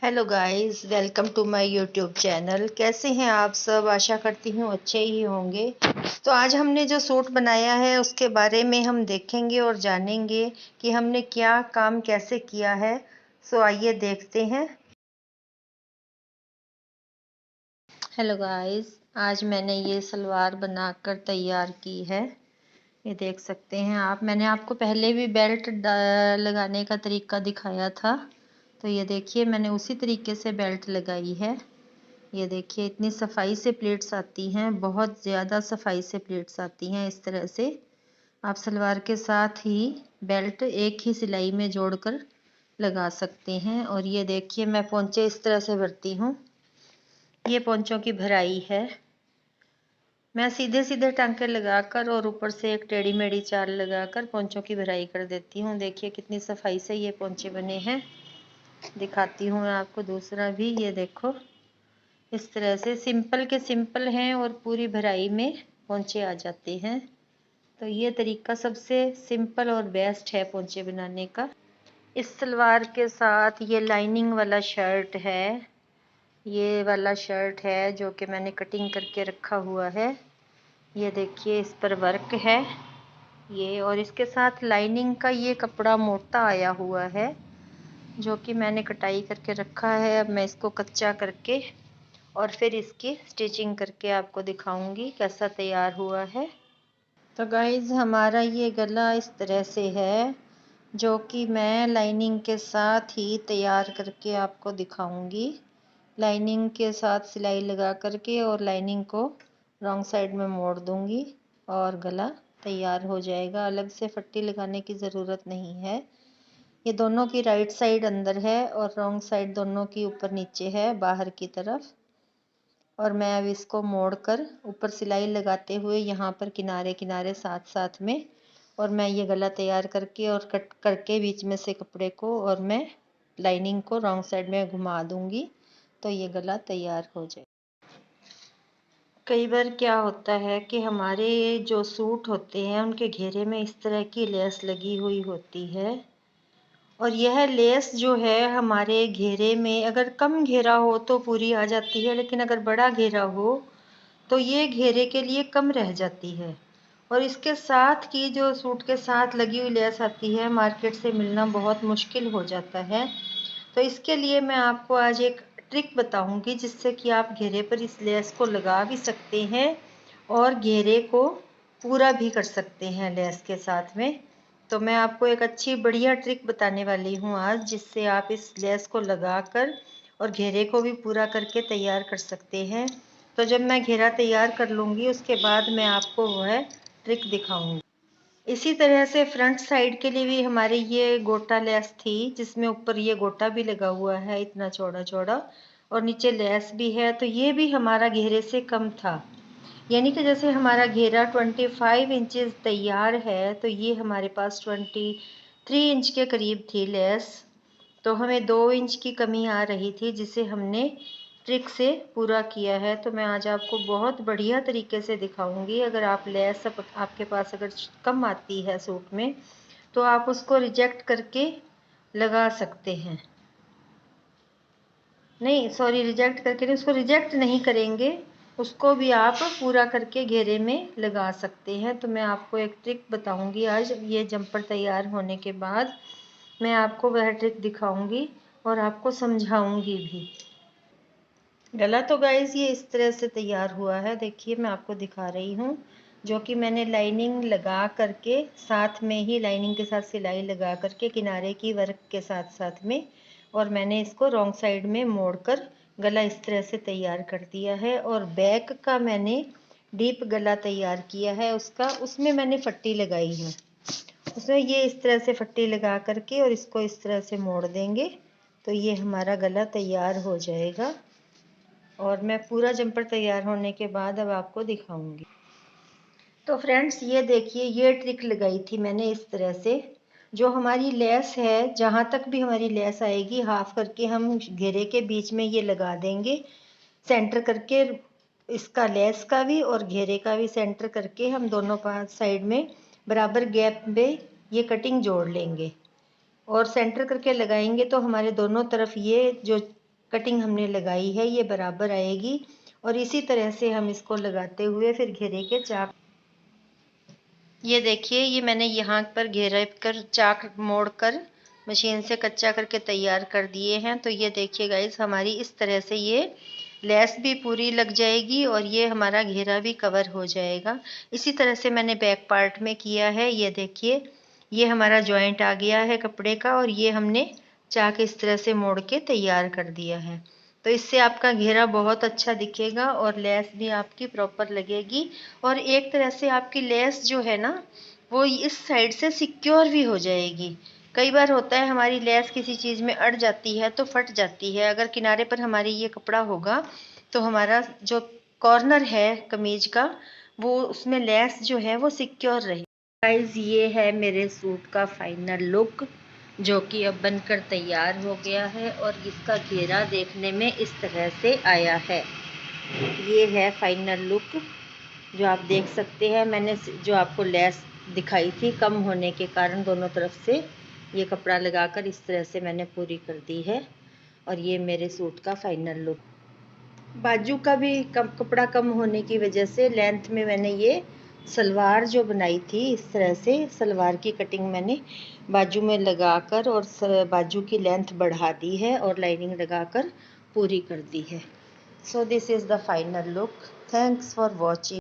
Hello guys, welcome to my YouTube channel. कैसे हैं आप सब? आशा करती हूँ अच्छे ही होंगे। तो आज हमने जो सूट बनाया है उसके बारे में हम देखेंगे और जानेंगे कि हमने क्या काम कैसे किया है। सो आइए देखते हैं। हेलो गाइस, आज मैंने ये सलवार बनाकर तैयार की है। ये देख सकते हैं आप। मैंने आपको पहले भी बेल्ट लगाने का तरीका दिखाया था। तो ये देखिए, मैंने उसी तरीके से बेल्ट लगाई है। ये देखिए, इतनी सफाई से प्लेट्स आती हैं, बहुत ज़्यादा सफाई से प्लेट्स आती हैं। इस तरह से आप सलवार के साथ ही बेल्ट एक ही सिलाई में जोड़कर लगा सकते हैं। और ये देखिए, मैं पोंचे इस तरह से भरती हूँ। ये पोंचों की भराई है। मैं सीधे सीधे टांके लगाकर और ऊपर से एक टेढ़ी मेढ़ी चाल लगाकर पोंचों की भराई कर देती हूँ। देखिए कितनी सफाई से ये पोंचे बने हैं। दिखाती हूँ मैं आपको दूसरा भी। ये देखो, इस तरह से सिंपल के सिंपल हैं और पूरी भराई में पोंचे आ जाते हैं। तो ये तरीका सबसे सिंपल और बेस्ट है पोंचे बनाने का। इस सलवार के साथ ये लाइनिंग वाला शर्ट है। ये वाला शर्ट है जो कि मैंने कटिंग करके रखा हुआ है। ये देखिए, इस पर वर्क है ये। और इसके साथ लाइनिंग का ये कपड़ा मोटा आया हुआ है जो कि मैंने कटाई करके रखा है। अब मैं इसको कच्चा करके और फिर इसकी स्टिचिंग करके आपको दिखाऊंगी कैसा तैयार हुआ है। तो गाइज, हमारा ये गला इस तरह से है जो कि मैं लाइनिंग के साथ ही तैयार करके आपको दिखाऊंगी। लाइनिंग के साथ सिलाई लगा करके और लाइनिंग को रॉन्ग साइड में मोड़ दूंगी और गला तैयार हो जाएगा। अलग से पट्टी लगाने की ज़रूरत नहीं है। ये दोनों की राइट साइड अंदर है और रॉन्ग साइड दोनों की ऊपर नीचे है, बाहर की तरफ। और मैं अब इसको मोड़कर ऊपर सिलाई लगाते हुए यहाँ पर किनारे किनारे साथ साथ में, और मैं ये गला तैयार करके और कट करके बीच में से कपड़े को और मैं लाइनिंग को रॉन्ग साइड में घुमा दूंगी तो ये गला तैयार हो जाए। कई बार क्या होता है कि हमारे जो सूट होते हैं उनके घेरे में इस तरह की लेस लगी हुई होती है। और यह लेस जो है हमारे घेरे में अगर कम घेरा हो तो पूरी आ जाती है, लेकिन अगर बड़ा घेरा हो तो ये घेरे के लिए कम रह जाती है। और इसके साथ की जो सूट के साथ लगी हुई लेस आती है, मार्केट से मिलना बहुत मुश्किल हो जाता है। तो इसके लिए मैं आपको आज एक ट्रिक बताऊंगी जिससे कि आप घेरे पर इस लेस को लगा भी सकते हैं और घेरे को पूरा भी कर सकते हैं लेस के साथ में। तो मैं आपको एक अच्छी बढ़िया ट्रिक बताने वाली हूँ आज, जिससे आप इस लेस को लगाकर और घेरे को भी पूरा करके तैयार कर सकते हैं। तो जब मैं घेरा तैयार कर लूँगी उसके बाद मैं आपको वह ट्रिक दिखाऊंगी। इसी तरह से फ्रंट साइड के लिए भी हमारी ये गोटा लेस थी जिसमें ऊपर ये गोटा भी लगा हुआ है इतना चौड़ा चौड़ा, और नीचे लेस भी है। तो ये भी हमारा घेरे से कम था, यानी कि जैसे हमारा घेरा 25 इंचेस तैयार है तो ये हमारे पास 23 इंच के करीब थी लेस। तो हमें 2 इंच की कमी आ रही थी जिसे हमने ट्रिक से पूरा किया है। तो मैं आज आपको बहुत बढ़िया तरीके से दिखाऊंगी। अगर आप लेस आपके पास अगर कम आती है सूट में तो आप उसको रिजेक्ट करके लगा सकते हैं। नहीं, सॉरी, रिजेक्ट करके नहीं, उसको रिजेक्ट नहीं करेंगे, उसको भी आप पूरा करके घेरे में लगा सकते हैं। तो मैं आपको एक ट्रिक बताऊंगी आज। ये जंपर तैयार होने के बाद मैं आपको वह ट्रिक दिखाऊंगी और आपको समझाऊंगी भी। गला तो गाइस ये इस तरह से तैयार हुआ है। देखिए, मैं आपको दिखा रही हूँ जो कि मैंने लाइनिंग लगा करके साथ में ही लाइनिंग के साथ सिलाई लगा करके किनारे की वर्क के साथ साथ में, और मैंने इसको रॉन्ग साइड में मोड़कर गला इस तरह से तैयार कर दिया है। और बैक का मैंने डीप गला तैयार किया है उसका, उसमें मैंने पट्टी लगाई है। उसमें ये इस तरह से पट्टी लगा करके और इसको इस तरह से मोड़ देंगे तो ये हमारा गला तैयार हो जाएगा। और मैं पूरा जंपर तैयार होने के बाद अब आपको दिखाऊंगी। तो फ्रेंड्स, ये देखिए, ये ट्रिक लगाई थी मैंने इस तरह से। जो हमारी लेस है, जहाँ तक भी हमारी लेस आएगी हाफ करके हम घेरे के बीच में ये लगा देंगे, सेंटर करके इसका लेस का भी और घेरे का भी सेंटर करके हम दोनों पास साइड में बराबर गैप में ये कटिंग जोड़ लेंगे और सेंटर करके लगाएंगे तो हमारे दोनों तरफ ये जो कटिंग हमने लगाई है ये बराबर आएगी। और इसी तरह से हम इसको लगाते हुए फिर घेरे के चाक, ये देखिए ये मैंने यहाँ पर घेरे कर चाक मोड़ कर मशीन से कच्चा करके तैयार कर दिए हैं। तो ये देखिए गाइस, हमारी इस तरह से ये लेस भी पूरी लग जाएगी और ये हमारा घेरा भी कवर हो जाएगा। इसी तरह से मैंने बैक पार्ट में किया है। ये देखिए ये हमारा जॉइंट आ गया है कपड़े का और ये हमने चाक इस तरह से मोड़ के तैयार कर दिया है। तो इससे आपका घेरा बहुत अच्छा दिखेगा और लेस भी आपकी प्रॉपर लगेगी। और एक तरह से आपकी लेस जो है ना वो इस साइड से सिक्योर भी हो जाएगी। कई बार होता है हमारी लेस किसी चीज़ में अड़ जाती है तो फट जाती है। अगर किनारे पर हमारी ये कपड़ा होगा तो हमारा जो कॉर्नर है कमीज का वो उसमें लेस जो है वो सिक्योर रहे। गाइस ये है मेरे सूट का फाइनल लुक जो कि अब बनकर तैयार हो गया है और इसका घेरा देखने में इस तरह से आया है। ये है फाइनल लुक जो आप देख सकते हैं। मैंने जो आपको लेस दिखाई थी कम होने के कारण दोनों तरफ से ये कपड़ा लगाकर इस तरह से मैंने पूरी कर दी है। और ये मेरे सूट का फाइनल लुक। बाजू का भी कपड़ा कम होने की वजह से लेंथ में मैंने ये सलवार जो बनाई थी इस तरह से सलवार की कटिंग मैंने बाजू में लगाकर और बाजू की लेंथ बढ़ा दी है और लाइनिंग लगाकर पूरी कर दी है। So this is the final look. Thanks for watching.